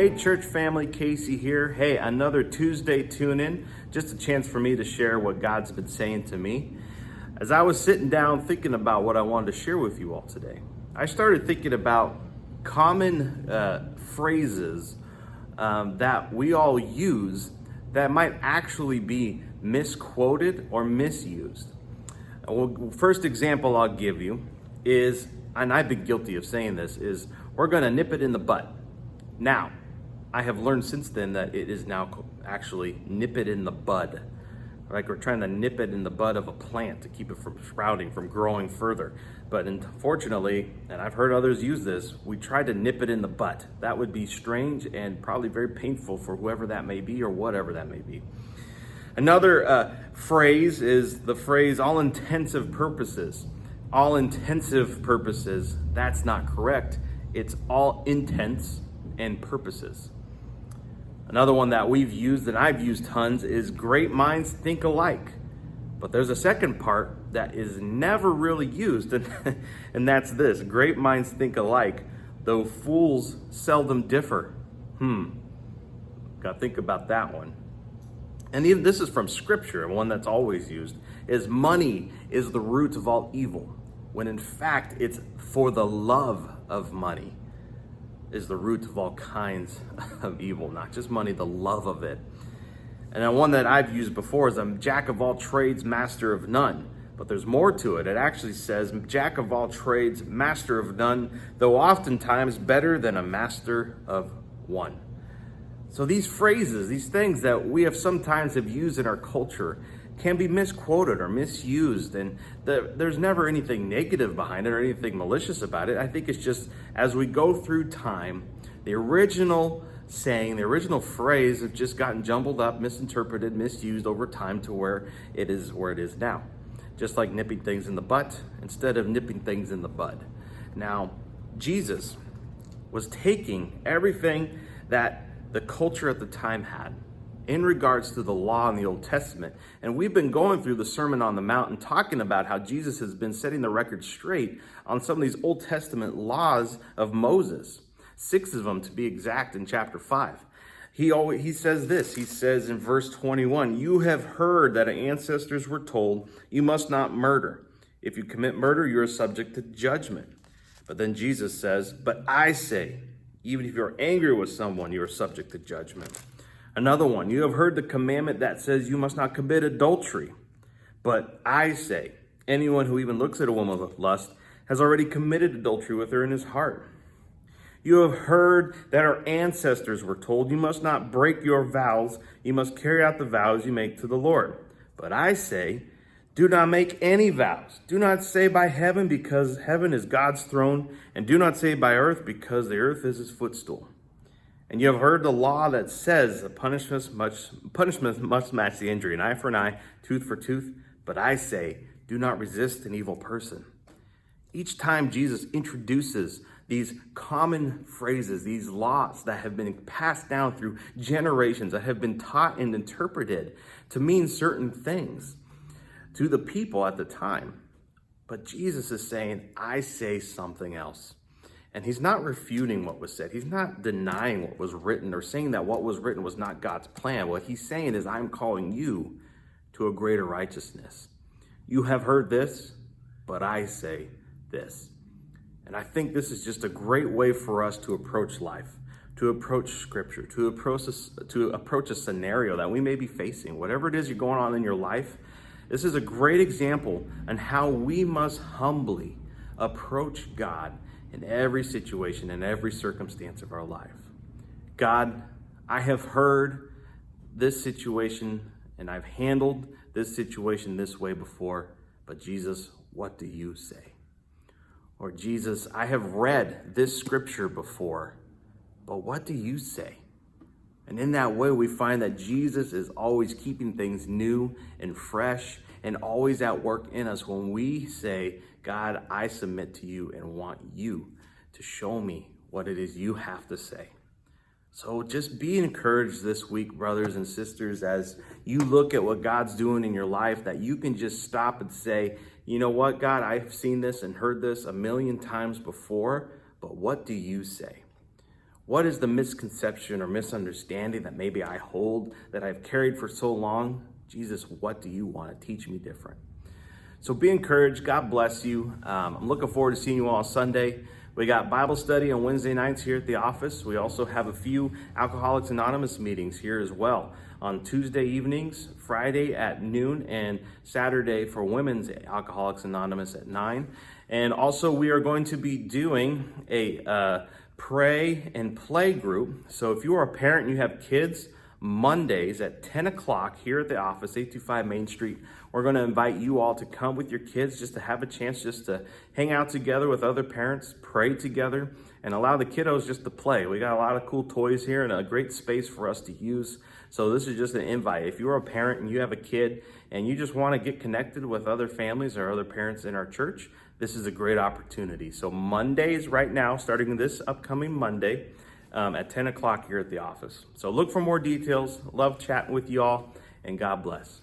Hey church family, Casey here. Hey, another Tuesday tune-in, just a chance for me to share what God's been saying to me. As I was sitting down thinking about what I wanted to share with you all today, I started thinking about common phrases that we all use that might actually be misquoted or misused. Well, first example I'll give you is, and I've been guilty of saying this, is we're going to nip it in the butt. Now, I have learned since then that it is now actually nip it in the bud. Like we're trying to nip it in the bud of a plant to keep it from sprouting, from growing further. But unfortunately, and I've heard others use this, we try to nip it in the butt. That would be strange and probably very painful for whoever that may be or whatever that may be. Another phrase is the phrase all intensive purposes. All intensive purposes, that's not correct. It's all intents and purposes. Another one that we've used and I've used tons is great minds think alike. But there's a second part that is never really used, and that's this: great minds think alike, though fools seldom differ. Gotta think about that one. And even this is from scripture, one that's always used, is money is the root of all evil, when in fact it's for the love of money is the root of all kinds of evil, not just money, the love of it. And then one that I've used before is I'm jack of all trades, master of none. But there's more to it. It actually says jack of all trades, master of none, though oftentimes better than a master of one. So these phrases, these things that we have sometimes used in our culture can be misquoted or misused, and there's never anything negative behind it or anything malicious about it. I think it's just as we go through time, the original saying, the original phrase have just gotten jumbled up, misinterpreted, misused over time to where it is now. Just like nipping things in the butt instead of nipping things in the bud. Now, Jesus was taking everything that the culture at the time had in regards to the law in the Old Testament. And we've been going through the Sermon on the Mount and talking about how Jesus has been setting the record straight on some of these Old Testament laws of Moses. 6 of them to be exact in chapter 5. He says this, he says in verse 21, "You have heard that our ancestors were told, you must not murder. If you commit murder, you are subject to judgment." But then Jesus says, "But I say, even if you're angry with someone, you are subject to judgment." Another one, "You have heard the commandment that says you must not commit adultery. But I say, anyone who even looks at a woman with lust has already committed adultery with her in his heart. You have heard that our ancestors were told, you must not break your vows, you must carry out the vows you make to the Lord. But I say, do not make any vows. Do not say by heaven, because heaven is God's throne, and do not say by earth, because the earth is his footstool. And you have heard the law that says the punishment must match the injury, an eye for an eye, tooth for tooth. But I say, do not resist an evil person." Each time Jesus introduces these common phrases, these laws that have been passed down through generations, that have been taught and interpreted to mean certain things to the people at the time. But Jesus is saying, I say something else. And he's not refuting what was said. He's not denying what was written or saying that what was written was not God's plan. What he's saying is, I'm calling you to a greater righteousness. You have heard this, but I say this. And I think this is just a great way for us to approach life, to approach scripture, to approach a scenario that we may be facing. Whatever it is you're going on in your life, this is a great example on how we must humbly approach God in every situation, in every circumstance of our life. God, I have heard this situation and I've handled this situation this way before, but Jesus, what do you say? Or Jesus, I have read this scripture before, but what do you say? And in that way, we find that Jesus is always keeping things new and fresh and always at work in us when we say, God, I submit to you and want you to show me what it is you have to say. So just be encouraged this week, brothers and sisters, as you look at what God's doing in your life, that you can just stop and say, you know what, God, I've seen this and heard this a million times before, but what do you say? What is the misconception or misunderstanding that maybe I hold that I've carried for so long? Jesus, what do you want to teach me different? So be encouraged. God bless you. I'm looking forward to seeing you all Sunday. We got Bible study on Wednesday nights here at the office. We also have a few Alcoholics Anonymous meetings here as well on Tuesday evenings, Friday at noon, and Saturday for Women's Alcoholics Anonymous at 9. And also we are going to be doing a pray and play group. So if you are a parent and you have kids, Mondays at 10 o'clock here at the office, 825 Main Street. We're going to invite you all to come with your kids just to have a chance just to hang out together with other parents, pray together, and allow the kiddos just to play. We got a lot of cool toys here and a great space for us to use. So this is just an invite. If you're a parent and you have a kid and you just want to get connected with other families or other parents in our church, this is a great opportunity. So Mondays right now, starting this upcoming Monday, at 10 o'clock here at the office. So look for more details. Love chatting with you all, and God bless.